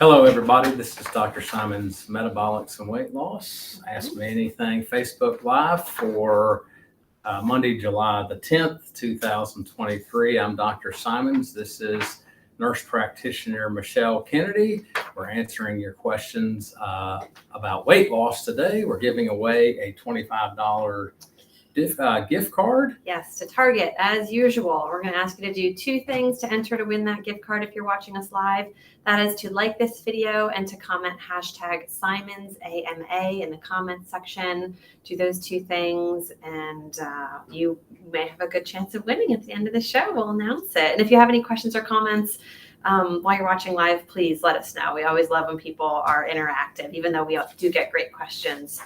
Hello, everybody. This is Dr. Simonds, Metabolics and Weight Loss. Ask Me Anything Facebook Live for Monday, July the 10th, 2023. I'm Dr. Simonds. This is nurse practitioner Michelle Kennedy. We're answering your questions about weight loss today. We're giving away a $25 gift card. Yes, to Target as usual. We're going to ask you to do two things to enter to win that gift card if you're watching us live. That is to like this video and to comment hashtag Simonds AMA in the comments section. Do those two things and you may have a good chance of winning at the end of the show. We'll announce it. And if you have any questions or comments while you're watching live, please let us know. We always love when people are interactive, even though we do get great questions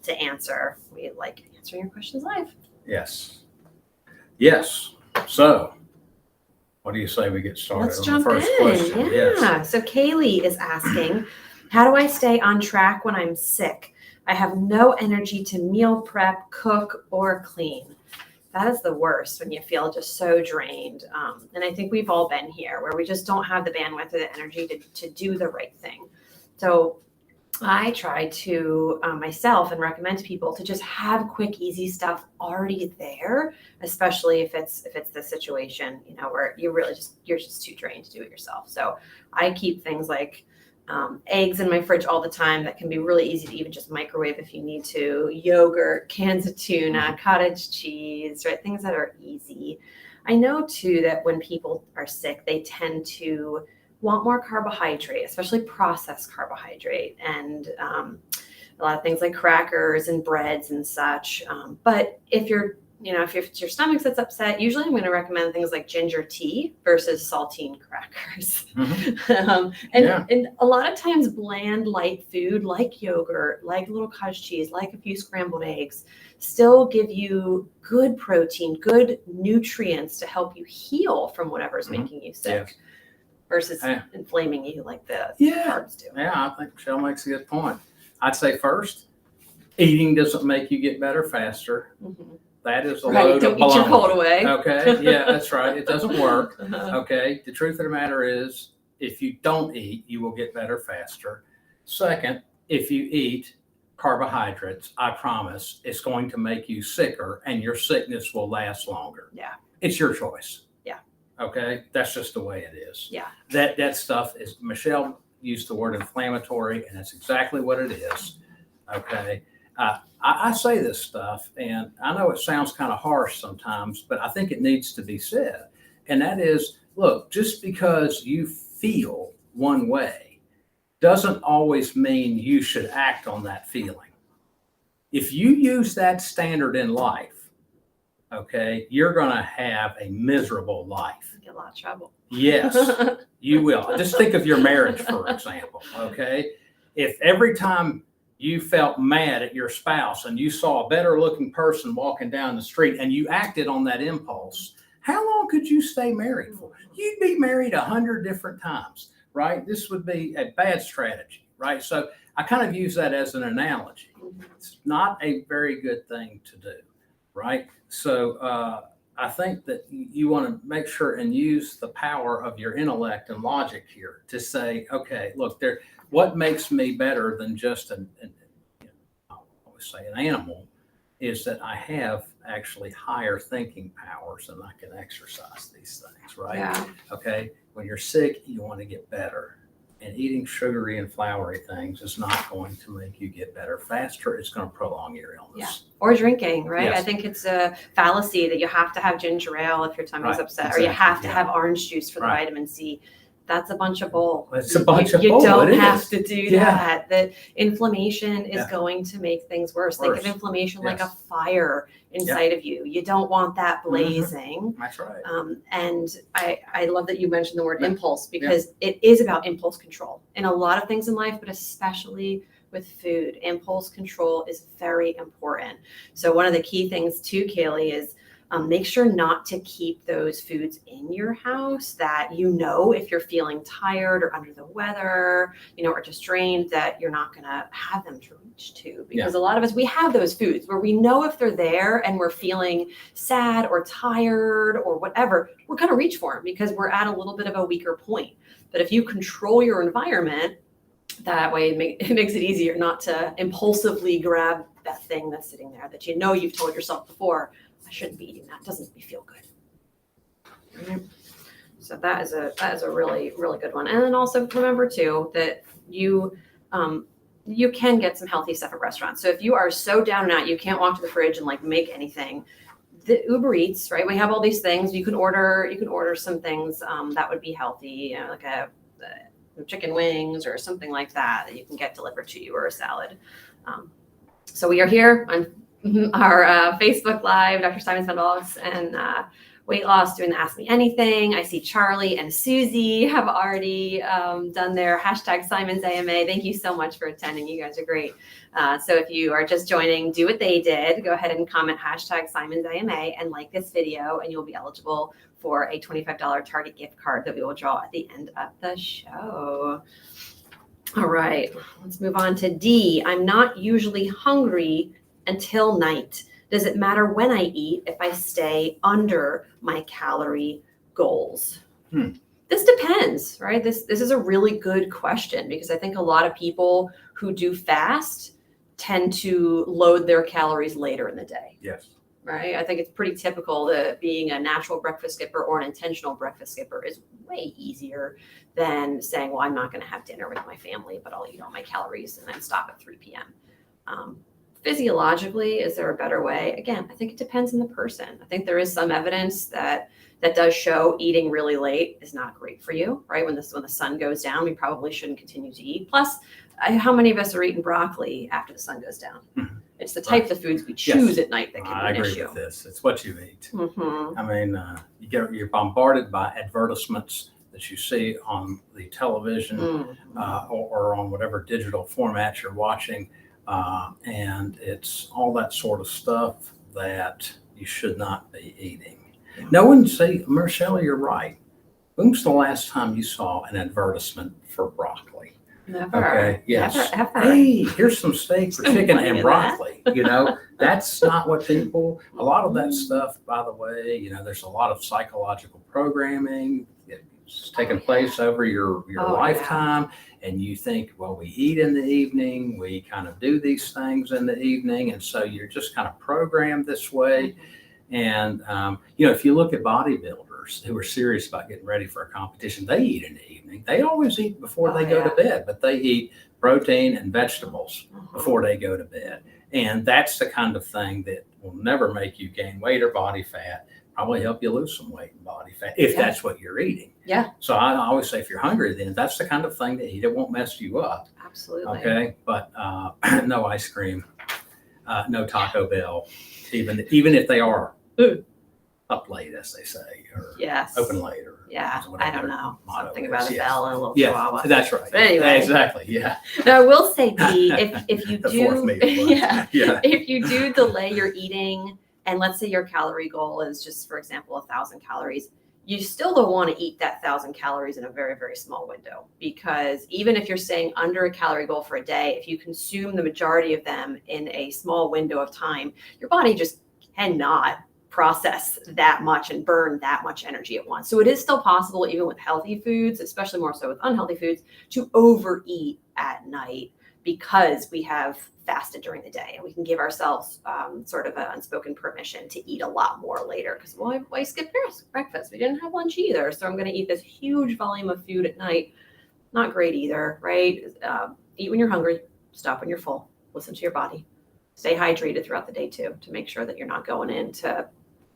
to answer. We like answering your questions live. Yes. So, what do you say we get started? Let's on jump the first in. question? Yeah. Yes. So Kaylee is asking, how do I stay on track when I'm sick? I have no energy to meal prep, cook, or clean. That is the worst when you feel just so drained. And I think we've all been here where we just don't have the bandwidth or the energy to do the right thing. So I try to myself and recommend to people to just have quick, easy stuff already there, especially if it's the situation, where you're just too drained to do it yourself. So I keep things like eggs in my fridge all the time that can be really easy to even just microwave if you need to, yogurt, cans of tuna, cottage cheese, right? Things that are easy. I know too that when people are sick, they tend to want more carbohydrate, especially processed carbohydrate, and a lot of things like crackers and breads and such. But if your stomach that's upset, usually I'm going to recommend things like ginger tea versus saltine crackers. And a lot of times bland, light food like yogurt, like a little cottage cheese, like a few scrambled eggs, still give you good protein, good nutrients to help you heal from whatever's making you sick. Yes. Versus inflaming you like the carbs do. Yeah, I think Michelle makes a good point. I'd say first, eating doesn't make you get better faster. Mm-hmm. That is a load of baloney. Don't eat your cold away. Okay, yeah, that's right. It doesn't work. Okay, the truth of the matter is, if you don't eat, you will get better faster. Second, if you eat carbohydrates, I promise it's going to make you sicker and your sickness will last longer. Yeah. It's your choice. Okay, that's just the way it is. Yeah. That stuff is, Michelle used the word inflammatory, and that's exactly what it is. Okay. I say this stuff, and I know it sounds kind of harsh sometimes, but I think it needs to be said. And that is, look, just because you feel one way doesn't always mean you should act on that feeling. If you use that standard in life, okay, you're going to have a miserable life. Get a lot of trouble. Yes, you will. Just think of your marriage, for example, okay? If every time you felt mad at your spouse and you saw a better looking person walking down the street and you acted on that impulse, how long could you stay married for? You'd be married 100 different times, right? This would be a bad strategy, right? So I kind of use that as an analogy. It's not a very good thing to do. Right. So I think that you want to make sure and use the power of your intellect and logic here to say, okay, look, what makes me better than just I always say an animal is that I have actually higher thinking powers and I can exercise these things. Right. Yeah. Okay. When you're sick, you want to get better. And eating sugary and floury things is not going to make you get better faster. It's going to prolong your illness. Yeah. Or drinking, right? Yes. I think it's a fallacy that you have to have ginger ale if your tummy's upset, exactly. or you have to have orange juice for the vitamin C. That's a bunch of bull. It's a bunch of bull. You don't have to do that. That inflammation is going to make things worse. Think of inflammation like a fire inside of you. You don't want that blazing. That's right. And I love that you mentioned the word impulse, because it is about impulse control in a lot of things in life, but especially with food. Impulse control is very important. So one of the key things too, Kaylee, is Make sure not to keep those foods in your house that if you're feeling tired or under the weather, or just drained, that you're not going to have them to reach to. Because a lot of us, we have those foods where we know if they're there and we're feeling sad or tired or whatever, we're going to reach for them because we're at a little bit of a weaker point. But if you control your environment, that way it makes it easier not to impulsively grab that thing that's sitting there that you've told yourself before, I shouldn't be eating that. It doesn't make me feel good. Right? So that is a really, really good one. And then also remember too that you can get some healthy stuff at restaurants. So if you are so down and out, you can't walk to the fridge and make anything, the Uber Eats, right? We have all these things. You can order some things that would be healthy, like chicken wings or something like that you can get delivered to you, or a salad. So we are here on our Facebook Live, Dr. Simonds Vlogs and Weight Loss, doing the Ask Me Anything. I see Charlie and Susie have already done their #SimonsAMA. Thank you so much for attending. You guys are great. So if you are just joining, do what they did. Go ahead and comment #SimonsAMA and like this video, and you'll be eligible for a $25 Target gift card that we will draw at the end of the show. All right, let's move on to D. I'm not usually hungry until night. Does it matter when I eat if I stay under my calorie goals? This depends, right? This is a really good question, because I think a lot of people who do fast tend to load their calories later in the day. Yes. Right? I think it's pretty typical that being a natural breakfast skipper or an intentional breakfast skipper is way easier than saying, well, I'm not going to have dinner with my family, but I'll eat all my calories and then stop at 3 p.m. Physiologically, is there a better way? Again, I think it depends on the person. I think there is some evidence that does show eating really late is not great for you, right? When the sun goes down, we probably shouldn't continue to eat. Plus, how many of us are eating broccoli after the sun goes down? It's the types of foods we choose at night that can be an issue. I agree with this. It's what you eat. I mean, you're bombarded by advertisements that you see on the television or on whatever digital format you're watching. And it's all that sort of stuff that you should not be eating. No one say, Marcella, you're right. When's the last time you saw an advertisement for broccoli? Never. Okay. Yes. Never. Hey, here's some steak for chicken and broccoli. That's not what people. A lot of that stuff, by the way. There's a lot of psychological programming. It's taking place over your lifetime. Yeah. And you think, well, we eat in the evening, we kind of do these things in the evening. And so you're just kind of programmed this way. And, if you look at bodybuilders who are serious about getting ready for a competition, they eat in the evening. They always eat before they go to bed, but they eat protein and vegetables before they go to bed. And that's the kind of thing that will never make you gain weight or body fat. Probably help you lose some weight and body fat if that's what you're eating. Yeah. So I always say, if you're hungry, then that's the kind of thing to eat. It won't mess you up. Absolutely. Okay. But no ice cream, no Taco Bell, even if they are up late, as they say, or open late, or I don't know. Something about a bell and a little chihuahua. That's right. But anyway, exactly. Yeah. Now I will say, B, if you The do, fourth meal, if you do delay your eating, and let's say your calorie goal is just, for example, 1,000 calories, you still don't want to eat that 1,000 calories in a very, very small window, because even if you're staying under a calorie goal for a day, if you consume the majority of them in a small window of time, your body just cannot process that much and burn that much energy at once. So it is still possible, even with healthy foods, especially more so with unhealthy foods, to overeat at night, because we have fasted during the day, and we can give ourselves sort of an unspoken permission to eat a lot more later, because why skip breakfast? We didn't have lunch either, so I'm going to eat this huge volume of food at night. Not great either, right? Eat when you're hungry, stop when you're full, listen to your body, stay hydrated throughout the day too, to make sure that you're not going into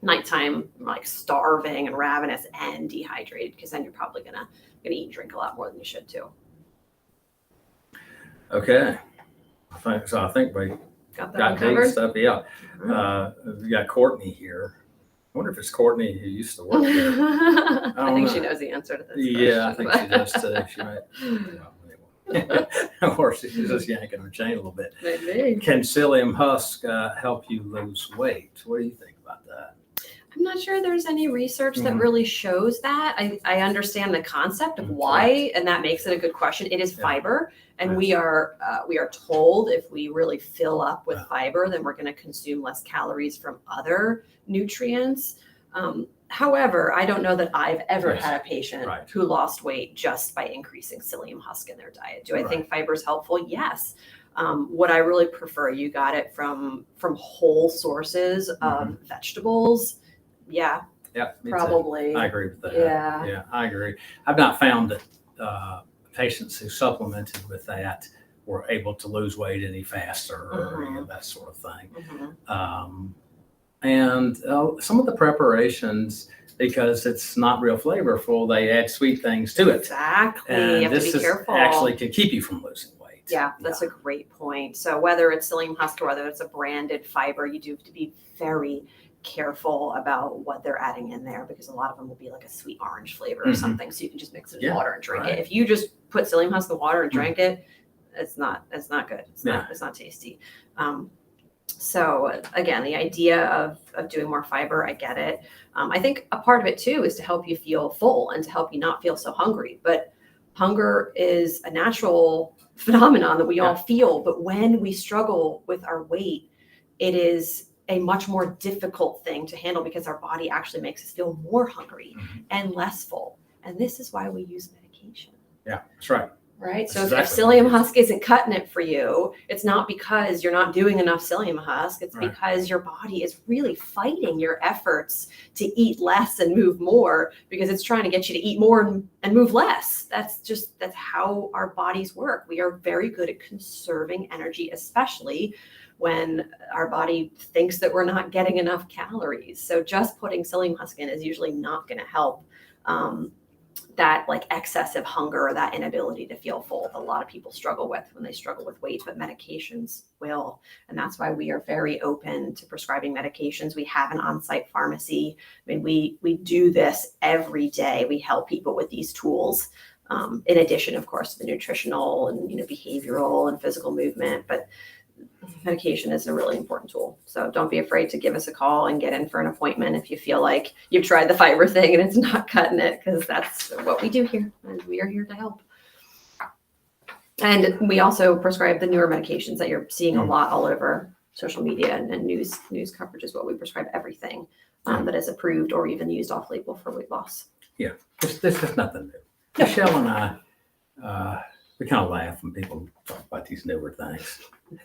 nighttime like starving and ravenous and dehydrated, because then you're probably gonna eat and drink a lot more than you should too. Okay. I think we got big stuff. Yeah. We got Courtney here. I wonder if it's Courtney who used to work there. I think she knows the answer to this. Yeah, I think she does too. She might. Of course, she's just yanking her chain a little bit. Maybe. Can psyllium husk help you lose weight? What do you think about that? I'm not sure there's any research that Mhm. really shows that. I understand the concept of Mhm, why, and that makes it a good question. It is Yeah. fiber, and Yeah. we are told if we really fill up with Yeah. fiber, then we're going to consume less calories from other nutrients. However, I don't know that I've ever Yes. had a patient Right. who lost weight just by increasing psyllium husk in their diet. Do I think fiber is helpful? Yes. What I really prefer, you got it from whole sources of vegetables. Yeah, Yeah, me too. probably. I agree with that. Yeah. Yeah, I agree. I've not found that patients who supplemented with that were able to lose weight any faster or any of that sort of thing. And some of the preparations, because it's not real flavorful, they add sweet things to it. Exactly. And you have this to be careful. actually can keep you from losing weight. Yeah, that's a great point. So whether it's psyllium husk or whether it's a branded fiber, you do have to be very careful about what they're adding in there, because a lot of them will be like a sweet orange flavor or something. So you can just mix it in water and drink it. If you just put psyllium husk in water and drink it, it's not good. It's not tasty. So again, the idea of doing more fiber, I get it. I think a part of it too is to help you feel full and to help you not feel so hungry. But hunger is a natural phenomenon that we all feel. But when we struggle with our weight, it is a much more difficult thing to handle because our body actually makes us feel more hungry and less full. And this is why we use medication. Yeah, that's right. Right. So That's if psyllium husk isn't cutting it for you, it's not because you're not doing enough psyllium husk. It's because your body is really fighting your efforts to eat less and move more, because it's trying to get you to eat more and move less. That's how our bodies work. We are very good at conserving energy, especially when our body thinks that we're not getting enough calories. So just putting psyllium husk in is usually not going to help that like excessive hunger or that inability to feel full that a lot of people struggle with when they struggle with weight, but medications will. And that's why we are very open to prescribing medications. We have an on-site pharmacy. I mean, we do this every day. We help people with these tools. In addition, of course, to the nutritional and behavioral and physical movement, but medication is a really important tool. So don't be afraid to give us a call and get in for an appointment if you feel like you've tried the fiber thing and it's not cutting it, because that's what we do here, and we are here to help. And we also prescribe the newer medications that you're seeing a lot all over social media and news coverage is what we prescribe, everything that is approved or even used off-label for weight loss. Yeah, this is nothing new. Michelle and I, we kind of laugh when people talk about these newer things.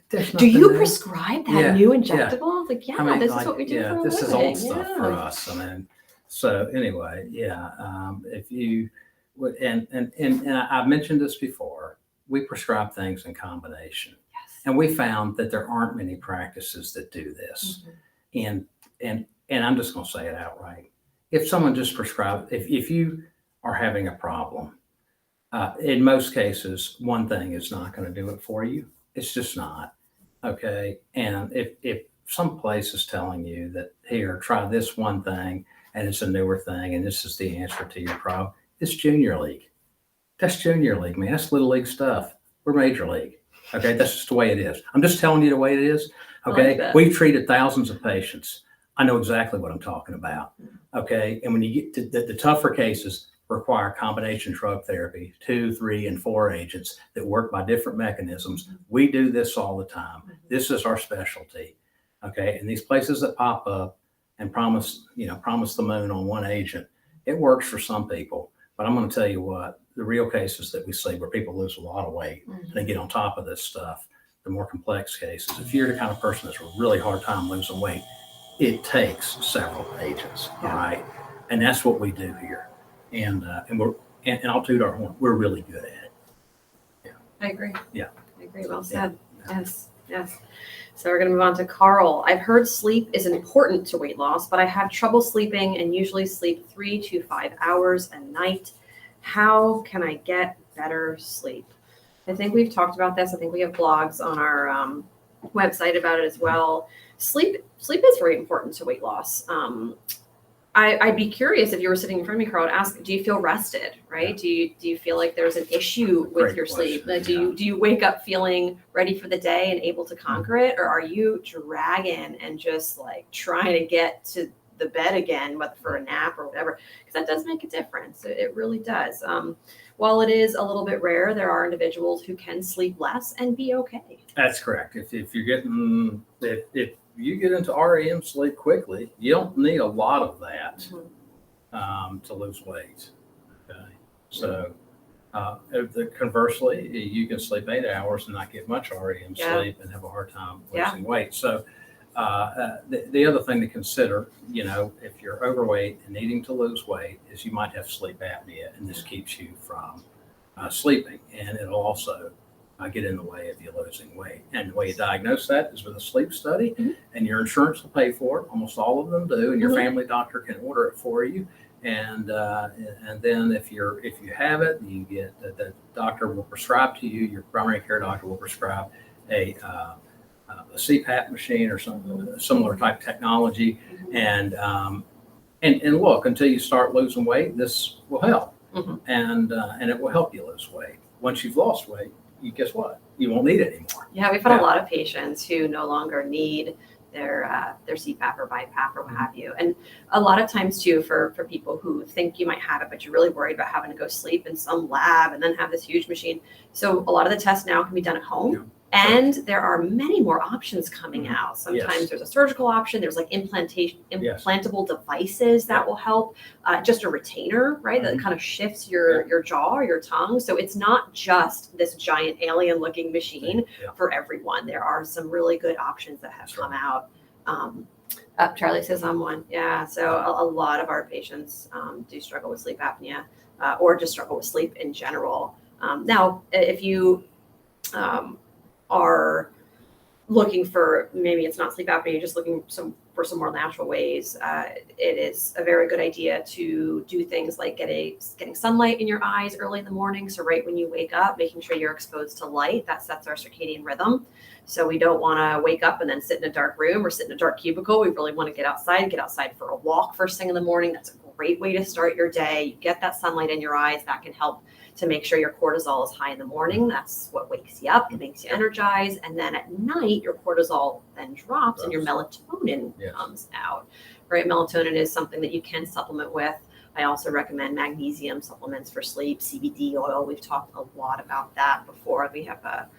Do you prescribe that new injectable? Like, I mean, this is what we do for a this living. is old stuff for us. I mean, so anyway, if you would, and I've mentioned this before, we prescribe things in combination. Yes. And we found that there aren't many practices that do this. And I'm just going to say it outright. If someone just prescribes, if you are having a problem, in most cases, one thing is not going to do it for you. It's just not. Okay. And if some place is telling you that, here, try this one thing and it's a newer thing and this is the answer to your problem, it's junior league. That's junior league, man. That's little league stuff. We're major league. Okay. That's just the way it is. I'm just telling you the way it is. Okay. Like we've treated thousands of patients. I know exactly what I'm talking about. Okay. And when you get to the tougher cases, require combination drug therapy, 2, 3, and 4 agents that work by different mechanisms. We do this all the time. This is our specialty. Okay. And these places that pop up and promise the moon on one agent, it works for some people. But I'm going to tell you what, the real cases that we see where people lose a lot of weight and they get on top of this stuff, the more complex cases, if you're the kind of person that's a really hard time losing weight, it takes several agents. All right. And that's what we do here. And I'll toot our horn. We're really good at it. Yeah. I agree. Yeah. I agree. Well said. Yeah. Yes. So we're going to move on to Carl. I've heard sleep is important to weight loss, but I have trouble sleeping and usually sleep 3 to 5 hours a night. How can I get better sleep? I think we've talked about this. I think we have blogs on our website about it as well. Sleep is very important to weight loss. I'd be curious if you were sitting in front of me, Carl, to ask, do you feel rested, right? Yeah. Do you feel like there's an issue with Great your sleep? question. Like, do you wake up feeling ready for the day and able to conquer it? Or are you dragging and just like trying to get to the bed again, whether for a nap or whatever, because that does make a difference. It really does. While it is a little bit rare, there are individuals who can sleep less and be okay. That's correct. If you're getting, if you get into REM sleep quickly, you don't need a lot of that to lose weight. Okay. So conversely, you can sleep 8 hours and not get much REM sleep and have a hard time losing weight. So the other thing to consider, if you're overweight and needing to lose weight, is you might have sleep apnea, and this keeps you from sleeping, and it'll also get in the way of you losing weight. And the way you diagnose that is with a sleep study, and your insurance will pay for it. Almost all of them do, and your family doctor can order it for you. And then if you have it, you get the doctor will prescribe to you. Your primary care doctor will prescribe a CPAP machine or some similar type technology, and look, until you start losing weight, this will help, and it will help you lose weight. Once you've lost weight, guess what? You won't need it anymore. Yeah, we've had a lot of patients who no longer need their CPAP or BiPAP or what have you. And a lot of times too, for people who think you might have it, but you're really worried about having to go sleep in some lab and then have this huge machine. So a lot of the tests now can be done at home. Yeah. And there are many more options coming out. Sometimes there's a surgical option. There's like implantable devices that will help. Just a retainer, right? That kind of shifts your jaw or your tongue. So it's not just this giant alien looking machine for everyone. There are some really good options that have come out. Charlie says I'm one. Yeah. So a lot of our patients do struggle with sleep apnea or just struggle with sleep in general. Now, if you are looking for, maybe it's not sleep apnea, you're just looking for some more natural ways, it is a very good idea to do things like getting sunlight in your eyes early in the morning. So right when you wake up, making sure you're exposed to light, that sets our circadian rhythm. So we don't want to wake up and then sit in a dark room or sit in a dark cubicle. We really want to get outside for a walk first thing in the morning. That's a great way to start your day. You get that sunlight in your eyes. That can help to make sure your cortisol is high in the morning. That's what wakes you up. It makes you energized. And then at night, your cortisol then drops and your melatonin comes out, right? Melatonin is something that you can supplement with. I also recommend magnesium supplements for sleep, CBD oil. We've talked a lot about that before. We have a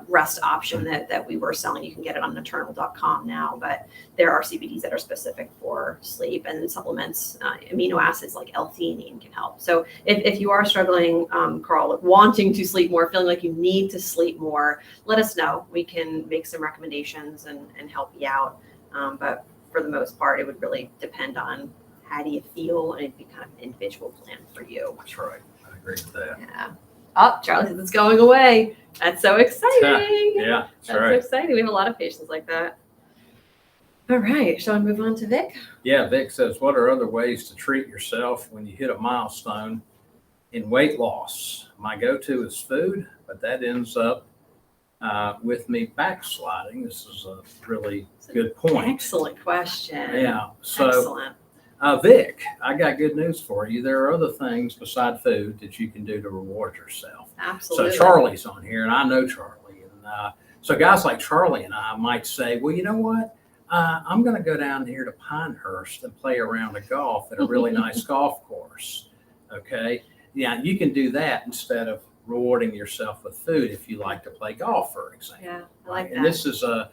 rest option that we were selling. You can get it on eternal.com now, but there are CBDs that are specific for sleep, and supplements, amino acids like L-theanine can help. So if you are struggling, Carl, with wanting to sleep more, feeling like you need to sleep more, let us know. We can make some recommendations and help you out. But for the most part, it would really depend on how do you feel, and it'd be kind of an individual plan for you. That's right. I agree with that. Yeah. Oh, Charlie says it's going away. That's so exciting. Yeah, that's right. So exciting. We have a lot of patients like that. All right. Shall we move on to Vic? Yeah, Vic says, what are other ways to treat yourself when you hit a milestone in weight loss? My go-to is food, but that ends up with me backsliding. This is a really good point. Excellent question. Yeah. So, excellent. Vic, I got good news for you. There are other things beside food that you can do to reward yourself. Absolutely. So Charlie's on here, and I know Charlie. And so guys like Charlie and I might say, well, you know what? I'm going to go down here to Pinehurst and play a round of golf at a really nice golf course. Okay. Yeah, you can do that instead of rewarding yourself with food if you like to play golf, for example. Yeah, I like that. And this is a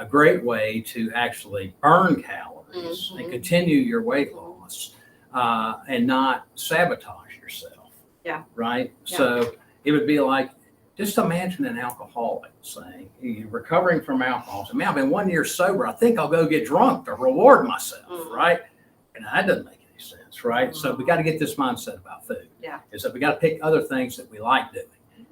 great way to actually burn calories and continue your weight loss and not sabotage yourself. Yeah. Right? Yeah. So it would be like, just imagine an alcoholic saying, you're recovering from alcohol. So, man, I've been 1 year sober. I think I'll go get drunk to reward myself, right? And that doesn't make any sense, right? So we got to get this mindset about food. Yeah. Is that we got to pick other things that we like doing.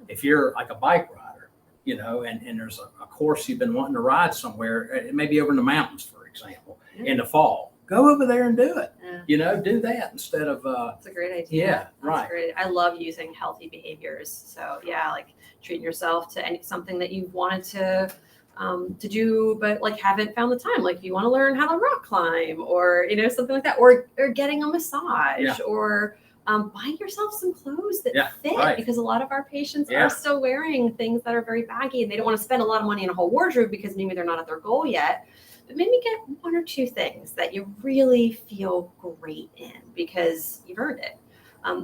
If you're like a bike rider, and there's a course you've been wanting to ride somewhere, maybe over in the mountains, for example, in the fall, go over there and do it. Yeah. Do that instead of. That's a great idea. Yeah, That's right. Great. I love using healthy behaviors. So yeah, like treating yourself to something that you've wanted to do, but like haven't found the time. Like if you want to learn how to rock climb, or something like that, or getting a massage, or buying yourself some clothes that fit, right. Because a lot of our patients are still wearing things that are very baggy, and they don't want to spend a lot of money on a whole wardrobe because maybe they're not at their goal yet. but maybe get 1 or 2 things that you really feel great in because you've earned it.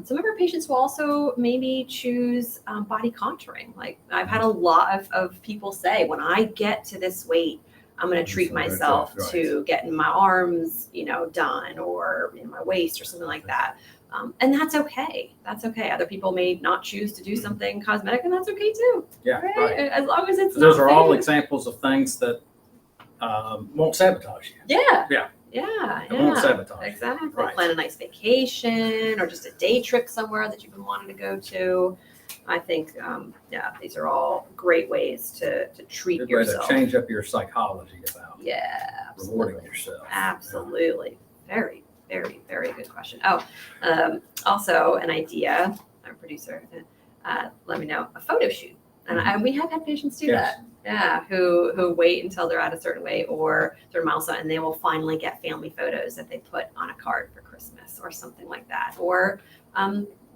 Some of our patients will also maybe choose body contouring. Like I've had a lot of people say, when I get to this weight, I'm going to treat myself to getting my arms, done, or my waist or something like that. And that's okay. That's okay. Other people may not choose to do something cosmetic, and that's okay too. Yeah, right. As long as it's those are all examples of things that won't sabotage you. Yeah. It won't sabotage. Exactly. Right. Plan a nice vacation or just a day trip somewhere that you've been wanting to go to. I think, these are all great ways to treat Good yourself. way to change up your psychology about Absolutely. rewarding yourself. Absolutely. Very, very, very good question. Also an idea, our producer, let me know, a photo shoot. And we have had patients do that. Yeah, who wait until they're at a certain weight or their milestone, and they will finally get family photos that they put on a card for Christmas or something like that. Or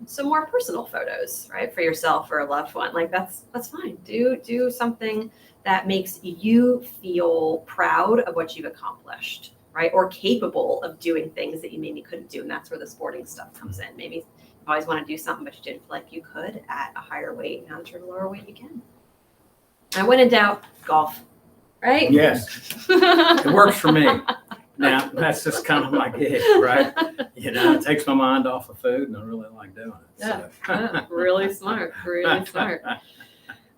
some more personal photos, right, for yourself or a loved one. Like that's fine. Do something that makes you feel proud of what you've accomplished, right? Or capable of doing things that you maybe couldn't do. And that's where the sporting stuff comes in. Maybe you always want to do something, but you didn't feel like you could at a higher weight. Now that you're at a lower weight, you can. And when in doubt, golf, right? Yes, it works for me. Now, that's just kind of my gig, right? It takes my mind off of food, and I really like doing it. Yeah, really smart, really smart.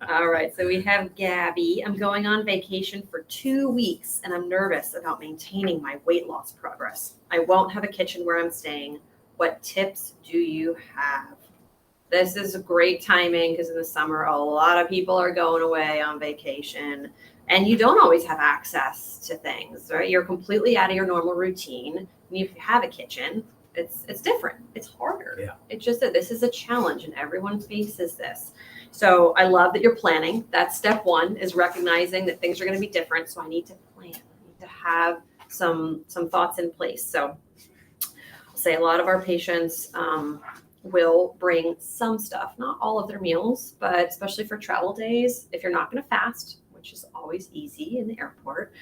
All right, so we have Gabby. I'm going on vacation for 2 weeks, and I'm nervous about maintaining my weight loss progress. I won't have a kitchen where I'm staying. What tips do you have? This is great timing because in the summer, a lot of people are going away on vacation, and you don't always have access to things, right? You're completely out of your normal routine. And if you have a kitchen, it's different. It's harder. Yeah. It's just that this is a challenge, and everyone faces this. So I love that you're planning. That's step 1, is recognizing that things are going to be different. So I need to plan. I need to have some thoughts in place. So I'll say a lot of our patients will bring some stuff, not all of their meals, but especially for travel days, if you're not going to fast, which is always easy in the airport,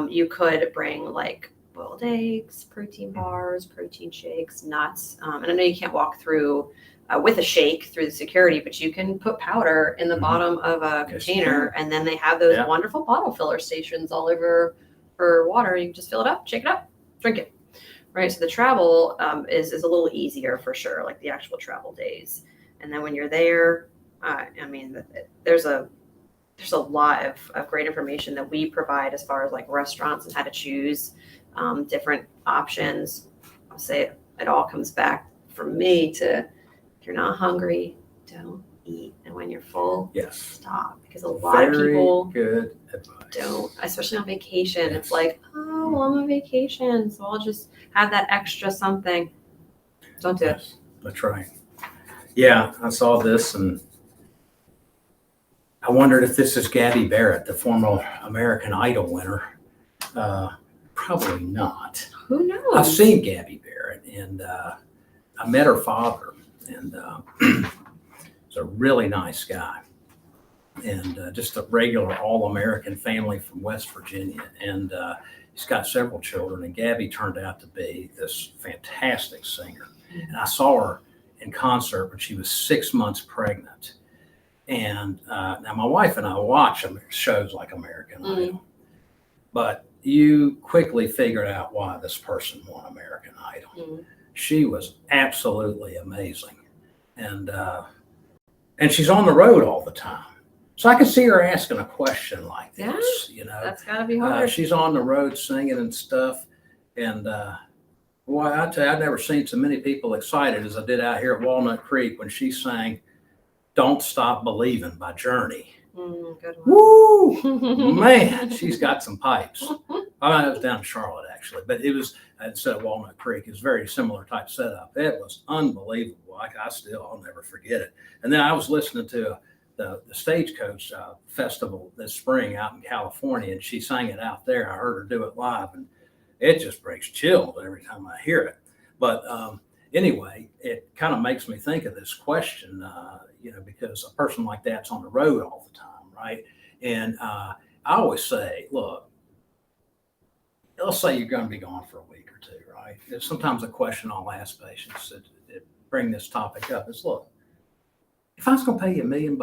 you could bring like boiled eggs, protein bars, protein shakes, nuts. And I know you can't walk through with a shake through the security, but you can put powder in the bottom of a container, and then they have those wonderful bottle filler stations all over for water. You can just fill it up, shake it up, drink it. Right, so the travel is a little easier for sure, like the actual travel days. And then when you're there, there's a lot of great information that we provide as far as like restaurants and how to choose different options. I'll say it all comes back for me to, if you're not hungry, don't eat. And when you're full, stop. Because a lot of people good advice. Don't, especially on vacation. It's like, I'm on vacation, so I'll just have that extra something. Don't do it. That's right. Yeah, I saw this and I wondered if this is Gabby Barrett, the former American Idol winner. Probably not. Who knows? I've seen Gabby Barrett, and I met her father, and he's a really nice guy, and just a regular all-American family from West Virginia. And he's got several children, and Gabby turned out to be this fantastic singer. And I saw her in concert when she was 6 months pregnant. And now my wife and I watch shows like American Idol, but you quickly figured out why this person won American Idol. She was absolutely amazing. And she's on the road all the time. So I can see her asking a question like this, That's gotta be hard. She's on the road singing and stuff. And boy, I tell you, I've never seen so many people excited as I did out here at Walnut Creek when she sang "Don't Stop Believing" by Journey. Good one. Woo! Man, she's got some pipes. I was down in Charlotte, actually, but it was, instead of Walnut Creek, it was a very similar type setup. It was unbelievable. I'll never forget it. And then I was listening to the Stagecoach Festival this spring out in California, and she sang it out there. I heard her do it live, and it just brings chills every time I hear it. But anyway, it kind of makes me think of this question, because a person like that's on the road all the time, right? And I always say, look, let's say you're going to be gone for a week or two, right? There's sometimes a question I'll ask patients that bring this topic up is, look, if I was going to pay you $1 million,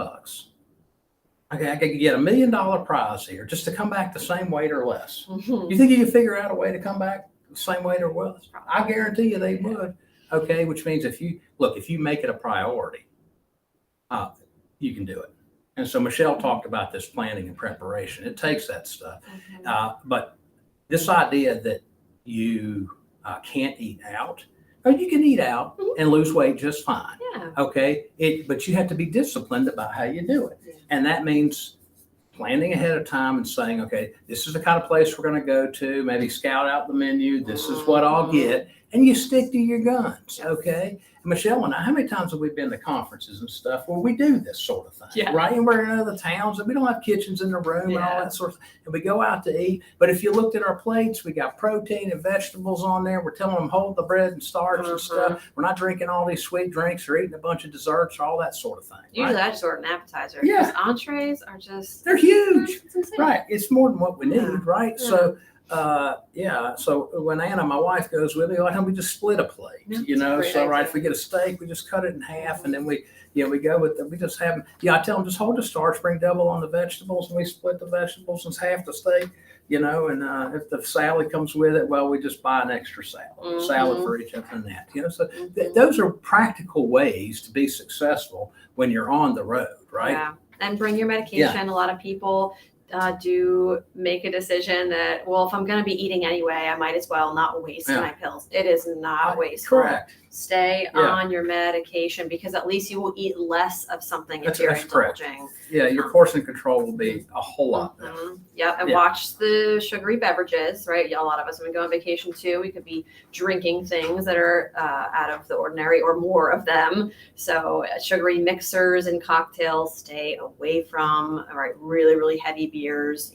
okay, I could get $1 million prize here just to come back the same weight or less. You think you could figure out a way to come back the same weight or less? I guarantee you they would. Okay, which means if you make it a priority, you can do it. And so Michelle talked about this planning and preparation. It takes that stuff. But this idea that you can't eat out, or you can eat out and lose weight just fine. Yeah. Okay. But you have to be disciplined about how you do it. Yeah. And that means planning ahead of time and saying, okay, this is the kind of place we're going to go to. Maybe scout out the menu. This is what I'll get. And you stick to your guns. Okay. Michelle and I, how many times have we been to conferences and stuff where we do this sort of thing, right? And we're in other towns and we don't have kitchens in the room and all that sort of thing. And we go out to eat. But if you looked at our plates, we got protein and vegetables on there. We're telling them hold the bread and starch and stuff. We're not drinking all these sweet drinks or eating a bunch of desserts or all that sort of thing. Usually I just order an appetizer. Yeah. Entrees are just... They're huge. Right. It's more than what we need, right? So... so when Anna, my wife, goes with me, we just split a plate, so right, if we get a steak, we just cut it in half and then we go with them. We just have them. I tell them just hold the starch, bring double on the vegetables, and we split the vegetables and half the steak, and if the salad comes with it, well, we just buy an extra salad, salad for each other and that, so those are practical ways to be successful when you're on the road, right? Yeah, and bring your medication. A lot of people do make a decision that, well, if I'm going to be eating anyway, I might as well not waste my pills. It is not wasteful. Correct. Stay on your medication because at least you will eat less of something if you're indulging. Correct. Yeah, your portion control will be a whole lot better. And watch the sugary beverages, right? A lot of us, when we go on vacation too, we could be drinking things that are out of the ordinary or more of them. So sugary mixers and cocktails, stay away from, right? Really, really heavy beers,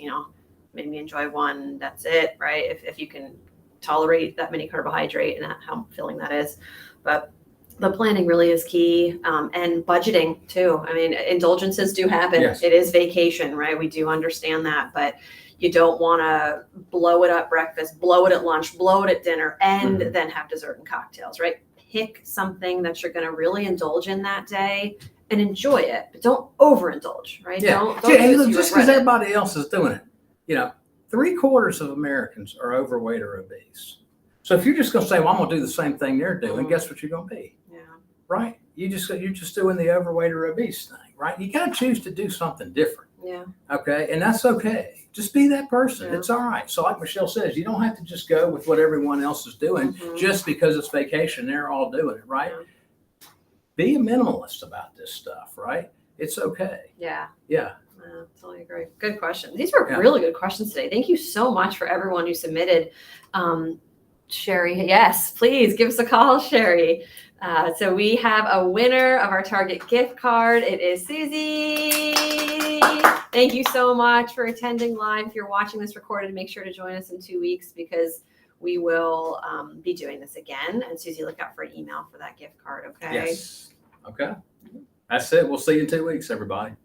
maybe enjoy one, that's it, right? If you can tolerate that many carbohydrate and how filling that is. But the planning really is key, and budgeting too. I mean, indulgences do happen. Yes. It is vacation, right? We do understand that, but you don't want to blow it at breakfast, blow it at lunch, blow it at dinner, and then have dessert and cocktails, right? Pick something that you're going to really indulge in that day and enjoy it, but don't overindulge, right? Yeah. Don't just because everybody else is doing it. 3/4 of Americans are overweight or obese. So if you're just going to say, well, I'm going to do the same thing they're doing, guess what you're going to be? Yeah. Right? You're just doing the overweight or obese thing, right? You got to choose to do something different. Yeah. Okay. And that's okay. Just be that person. Yeah. It's all right. So like Michelle says, you don't have to just go with what everyone else is doing just because it's vacation. They're all doing it, right? Yeah. Be a minimalist about this stuff, right? It's okay. Yeah. Yeah. Totally agree. Good question. These were really good questions today. Thank you so much for everyone who submitted. Sherry, yes, please give us a call, Sherry. So we have a winner of our Target gift card. It is Susie. Thank you so much for attending live. If you're watching this recorded, make sure to join us in 2 weeks because we will be doing this again. And Susie, look out for an email for that gift card, okay? Yes. Okay. That's it. We'll see you in 2 weeks, everybody.